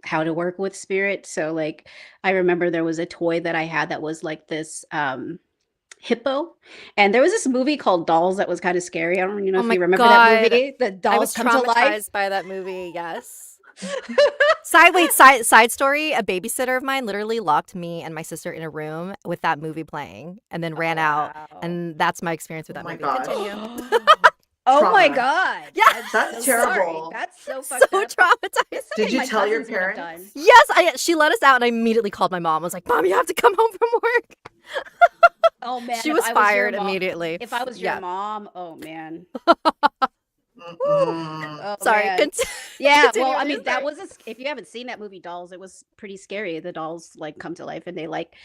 how to work with spirit. So like I remember there was a toy that I had that was like this hippo. And there was this movie called Dolls that was kind of scary. I don't even know Oh if my you remember that God. movie. The I dolls was come to life. traumatized by that movie. Yes. Side story. A babysitter of mine literally locked me and my sister in a room with that movie playing, and then ran Oh out. wow. And that's my experience with Oh that my movie. gosh. Continue. Oh my Trauma. god. Yeah, I'm so That's sorry. terrible. That's so so fucked up. That's Did something you my tell your cousins would have parents? done. yes. She let us out, and I immediately called my mom. I was like, "Mom, you have to come home from work." Oh man, She was fired immediately. if I was your Yeah. mom, oh man. Woo. Mm-mm. Oh Sorry. man. Yeah, well, Continue I with your mean, that story. was if you haven't seen that movie Dolls, it was pretty scary. The dolls like come to life and they like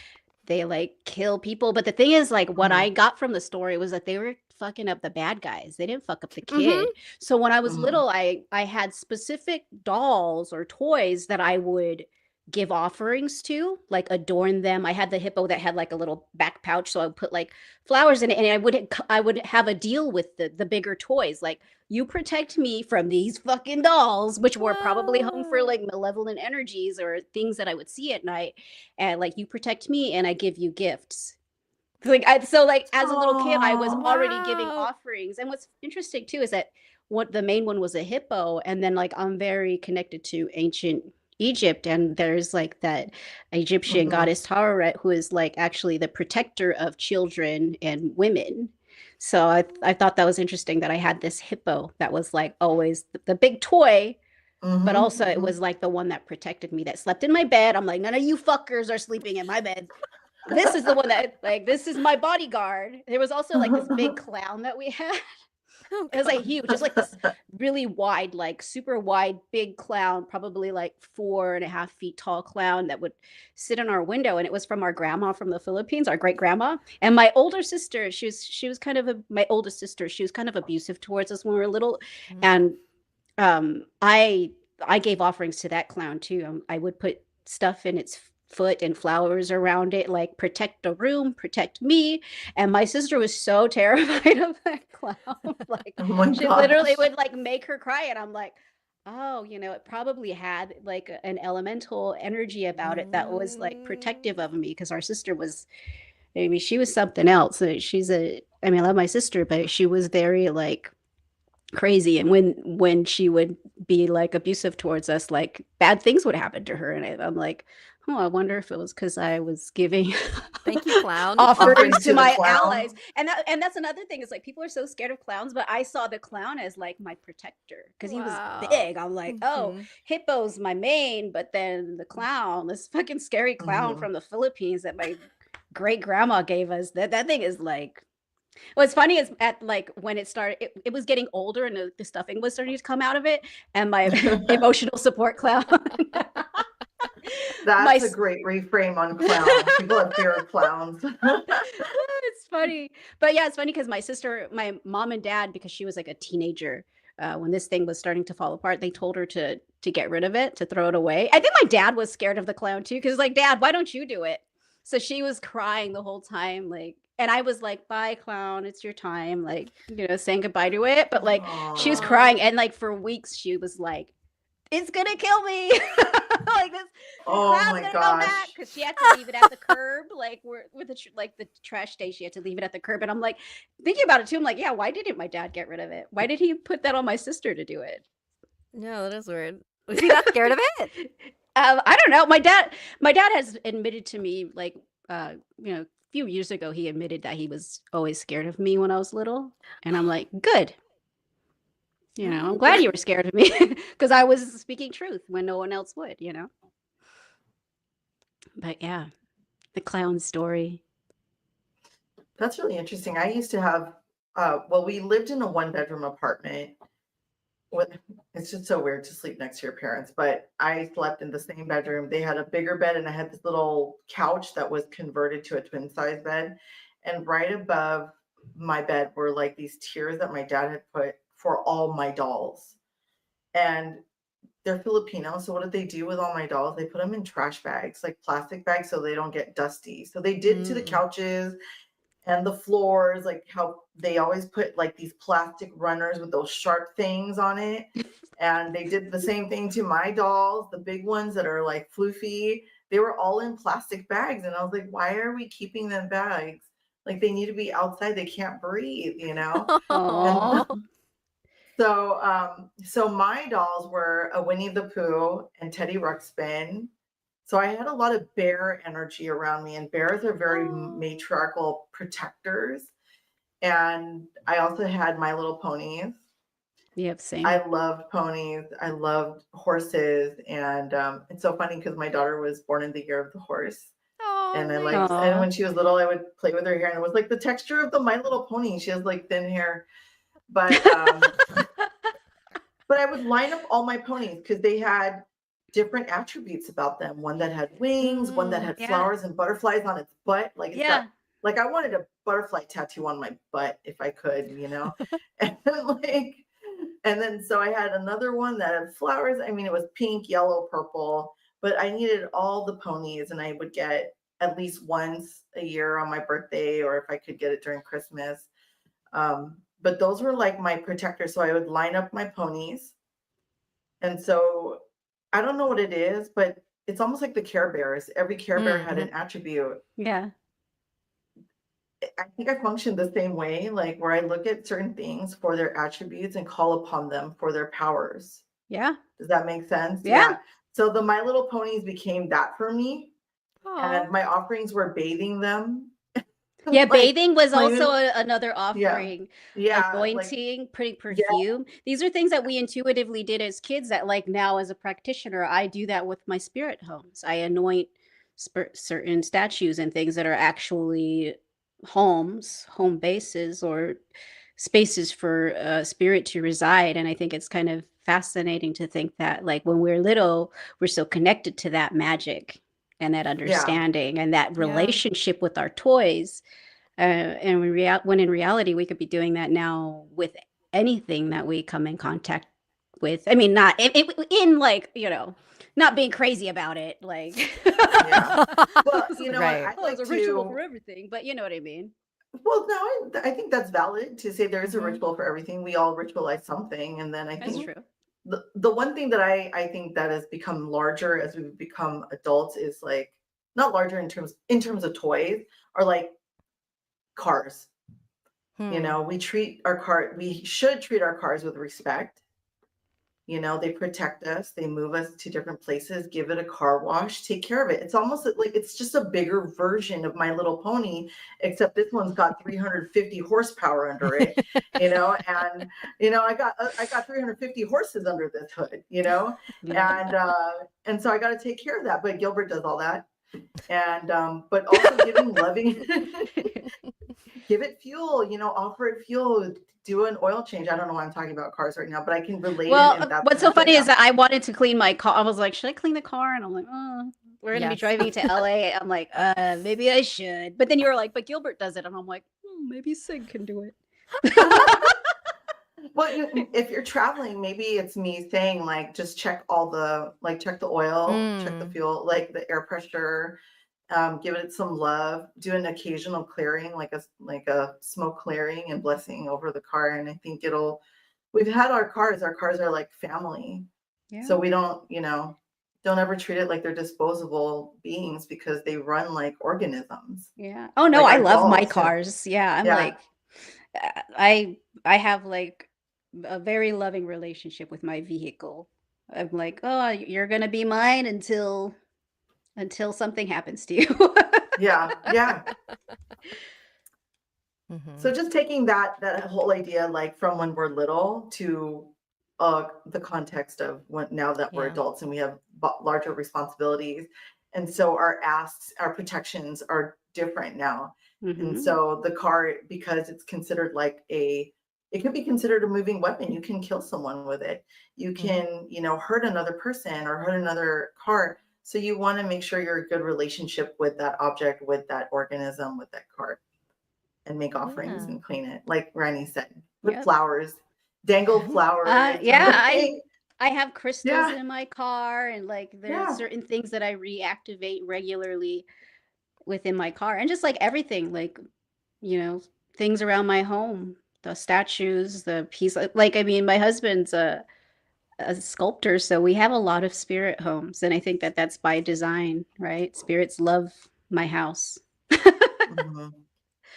kill people. But the thing is, like, what Mm-hmm. I got from the story was that they were fucking up the bad guys. They didn't fuck up the Mm-hmm. kid. So when I was Mm-hmm. little, I had specific dolls or toys that I would give offerings to, like adorn them. I had the hippo that had like a little back pouch, so I would put like flowers in it, and I would have a deal with the bigger toys, like you protect me from these fucking dolls, which were probably hung for Whoa. like malevolent energies or things that I would see at night, and like you protect me, and I give you gifts. So like as a little kid, I was Oh. already giving Wow. offerings. And what's interesting too is that what the main one was a hippo, and then like I'm very connected to ancient Egypt, and there's like that Egyptian Mm-hmm. goddess Tauret who is like actually the protector of children and women. So I thought that was interesting that I had this hippo that was like always the big toy, but Mm-hmm. also it Mm-hmm. was like the one that protected me, that slept in my bed. I'm like, none of you fuckers are sleeping in my bed. This is the one that like this is my bodyguard. There was also like this big clown that we had. Oh It was like god. huge, just like this really wide, like super wide, big clown, probably like 4.5 feet tall clown that would sit in our window. And it was from our grandma from the Philippines, our great grandma. And my older sister, she was kind of my oldest sister, she was kind of abusive towards us when we were little. Mm. And I gave offerings to that clown too. I would put stuff in its foot and flowers around it, like protect the room, protect me. And my sister was so terrified of that clown. Like Oh my she literally gosh. would like make her cry. And I'm like, oh, it probably had like an elemental energy about it that was like Mm. protective of me because our sister was, I mean, she was something else. I mean, I love my sister, but she was very like crazy. And when she would be like abusive towards us, like bad things would happen to her. And I'm like, oh, I wonder if it was because I was giving Thank you, clown. offerings Offerings to to the my allies. clown. And that's another thing, is like people are so scared of clowns, but I saw the clown as like my protector because he was Wow. big. I'm like, oh, Mhm. hippo's my main, but then the clown, this fucking scary clown Hmm. from the Philippines that my great grandma gave us, that thing is like, what's funny is at like when it started, it was getting older and the stuffing was starting to come out of it. And my emotional support clown, my That's a great reframe on clowns. People have fear of clowns. it's funny. But yeah, it's funny because my sister, my mom and dad, because she was like a teenager when this thing was starting to fall apart, they told her to get rid of it, to throw it away. I think my dad was scared of the clown too, because like, Dad, why don't you do it? So she was crying the whole time, like, and I was like, bye, clown, it's your time, like, saying goodbye to it. But like, she was Aw. crying, and like for weeks, she was like, it's gonna kill me. Like this Oh cloud's my gonna come back, gosh. because she had to leave it at the curb, like with like the trash day. She had to leave it at the curb, and I'm like thinking about it too. I'm like, yeah, why didn't my dad get rid of it? Why did he put that on my sister to do it? No, that is weird. Was he that scared of it? I don't know. My dad has admitted to me, like, a few years ago, he admitted that he was always scared of me when I was little, and I'm like, good. I'm Oh. glad you were scared of me because I was speaking truth when no one else would. But yeah, the clown story. That's really interesting. I used to have, well, we lived in a one-bedroom apartment with, it's just so weird to sleep next to your parents, but I slept in the same bedroom. They had a bigger bed, and I had this little couch that was converted to a twin size bed. And right above my bed were like these tiers that my dad had put for all my dolls. And they're Filipino. So what did they do with all my dolls? They put them in trash bags, like plastic bags, so they don't get dusty. So they did to the Mm. couches and the floors, like how they always put like these plastic runners with those sharp things on it. And they did the same thing to my dolls, the big ones that are like floofy. They were all in plastic bags. And I was like, why are we keeping them bags? Like they need to be outside. They can't breathe. And Oh, Oh. so my dolls were a Winnie the Pooh and Teddy Ruxpin. So I had a lot of bear energy around me, and bears are very Oh. matriarchal protectors. And I also had My Little Ponies. yeah, same. I loved ponies. I loved horses, and it's so funny because my daughter was born in the year of the horse. Oh, And nice. and Oh, when she was little, I would play with her hair, and it was like the texture of the My Little Pony. She has like thin hair, but but I would line up all my ponies because they had different attributes about them. One that had wings, one that Mm. had yeah, flowers and butterflies on its butt. Like it's got yeah. like I wanted a butterfly tattoo on my butt if I could. And like and then so I had another one that had flowers. I mean, it was pink, yellow, purple, but I needed all the ponies, and I would get at least once a year on my birthday, or if I could get it during Christmas. But those were like my protectors. So I would line up my ponies. And so I don't know what it is, but it's almost like the Care Bears. Every Care Bear had Mhm. an attribute. Yeah. I think I function the same way, like where I look at certain things for their attributes and call upon them for their powers. Yeah. Does that make sense? Yeah. Yeah. So the My Little Ponies became that for me. And Aw. my offerings were bathing them, Yeah, like bathing was also playing. another Yeah. offering. Yeah. Like, Anointing, putting yeah. perfume. These are things that we intuitively did as kids that like now as a practitioner, I do that with my spirit homes. I anoint certain statues and things that are actually homes, home bases, or spaces for spirit to reside. And I think it's kind of fascinating to think that, like, when we're little, we're so connected to that magic and that Yeah. understanding and that Yeah. relationship with our toys. And when in reality, we could be doing that now with anything that we come in contact with. I mean, not in like, not being crazy about it. Like, Yeah. Well, it's you know like, what? Right. I'd oh, there's like a ritual for to. everything, but you know what I mean? Well, no, I think that's valid to say there is a Hmm. ritual for everything. We all ritualize something, and then I That's think true. the one thing that I think that has become larger as we've become adults is like not larger in terms of toys, are like cars. You Hmm. know, we should treat our cars with respect. You know, they protect us, they move us to different places, give it a car wash, take care of it. It's almost like it's just a bigger version of My Little Pony, except this one's got 350 horsepower under it, and I got 350 horses under this hood, Yeah. and so I got to take care of that. But Gilbert does all that, and but also giving loving, give it fuel, offer it fuel, do an oil change. I don't know why I'm talking about cars right now, but I can relate it Well, in that what's so sense right funny is now. that I wanted to clean my car. I was like, should I clean the car? And I'm like, oh, we're going to be Yes. driving to LA. I'm like, maybe I should. But then you were like, but Gilbert does it. And I'm like, maybe Sid can do it. Well, if you're traveling, maybe it's me saying like just check the oil, check the Mm. fuel, like the air pressure, give it some love, do an occasional clearing, like a smoke clearing and blessing over the car. And I think we've had our cars are like family. Yeah. So we don't ever treat it like they're disposable beings because they run like organisms, Yeah. Oh no, like I our love my dolls too. cars. Yeah, I'm Yeah. like, I have like a very loving relationship with my vehicle. I'm like, oh, you're gonna be mine until something happens to you. Yeah. Yeah. Hmm. So just taking that whole idea, like from when we're little to the context of when now that we're Yeah. adults and we have larger responsibilities, and so our asks, our protections are different now. And Hmm. so the car, because it's considered it could be considered a moving weapon. You can kill someone with it. You Hmm. can, hurt another person or hurt another car. So you want to make sure you're a good relationship with that object, with that organism, with that car, and make offerings Yeah. and clean it. Like Rannie said, put Yep. flowers, dangle flowers, and Yeah, like, I have crystals yeah, in my car, and like there's yeah, certain things that I reactivate regularly within my car, and just like everything, like, you know, things around my home, the statues, the piece. Like, I mean, my husband's a sculptor, so we have a lot of spirit homes, and I think that that's by design, right? Spirits love my house. mhm.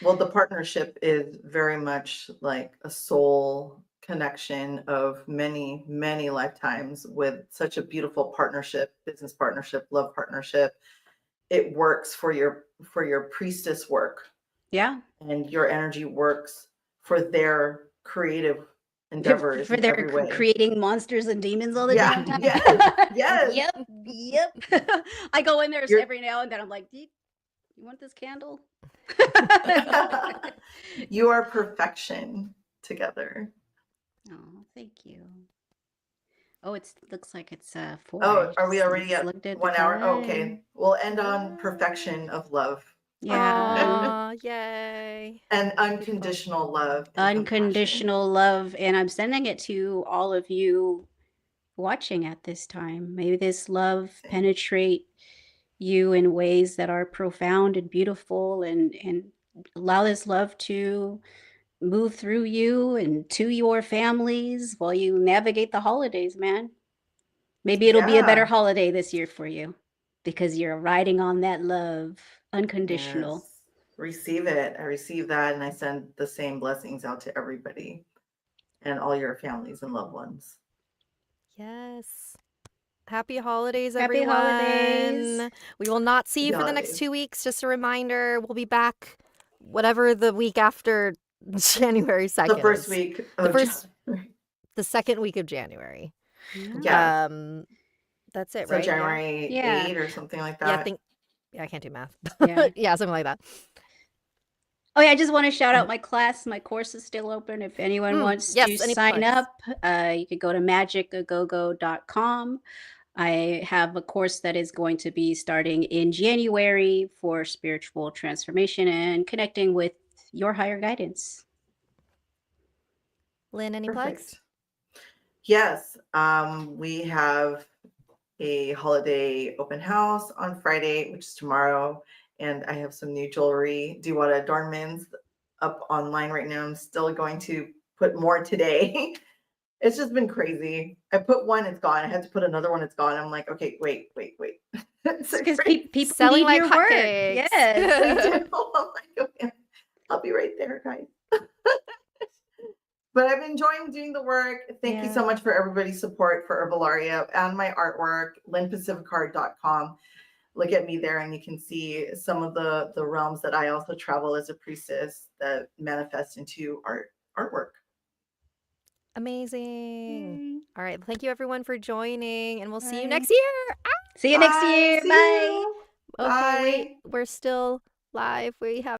Well, the partnership is very much like a soul connection of many, many lifetimes with such a beautiful partnership, business partnership, love partnership. It works for your priestess work, Yeah. and your energy works for their creative endeavors For in their every way. creating monsters and demons all the Yeah, damn time. yes, yes. Yep, yep. I go in there You're every now and then. I'm like, you want this candle? you are perfection together. Oh, thank you. Oh, it looks like it's four. Oh, I are we already just at looked at the 1 hour? Oh, time. okay. We'll end on perfection Yay. of love Yeah. Aw, yay. and Beautiful. unconditional love and compassion. Unconditional love. And I'm sending it to all of you watching at this time. May this love Same. penetrate you in ways that are profound and beautiful, and allow this love to move through you and to your families while you navigate the holidays, man. Maybe it'll be a better Yeah. holiday this year for you because you're riding on that love, unconditional. Yes. Receive it. I receive that, and I send the same blessings out to everybody and all your families and loved ones. Yes. Happy holidays, Happy holidays. everyone. We will not see you Happy for the next holidays. 2 weeks. Just a reminder, we'll be back whatever the week after January The 2nd first is. week The of first, January. the second week of January. Yeah. Yeah. That's it, So right? Yeah. January Yeah. 8 or something like Yeah, that. I can't do math. Yeah. Yeah, something like that. Oh yeah, I just want to shout out my class. My course is still open. If anyone wants to Yes, any sign plugs? up, you could go to magicagogo.com. I have a course that is going to be starting in January for spiritual transformation and connecting with your higher guidance. Lyn, any plugs? Perfect. Yes, we have a holiday open house on Friday, which is tomorrow, and I have some new jewelry, Diwata adornments up online right now. I'm still going to put more today. It's just been crazy. I put one, it's gone. I had to put another one, it's gone. I'm like, okay, wait. It's So because crazy. people Selling need like your work. hotcakes. Yes. They do. I'm like, okay, I'll be right there, guys. But I've been enjoying doing the work. Thank you so Yeah. much for everybody's support for Herbalaria and my artwork, lynpacificar.com. Look at me there and you can see some of the realms that I also travel as a priestess that manifest into artwork. Amazing. Yay. All right. Thank you, everyone, for joining, and we'll see you Right. next year. See you next Bye. year. See Bye. you. Okay, wait. Bye. We're still live. We have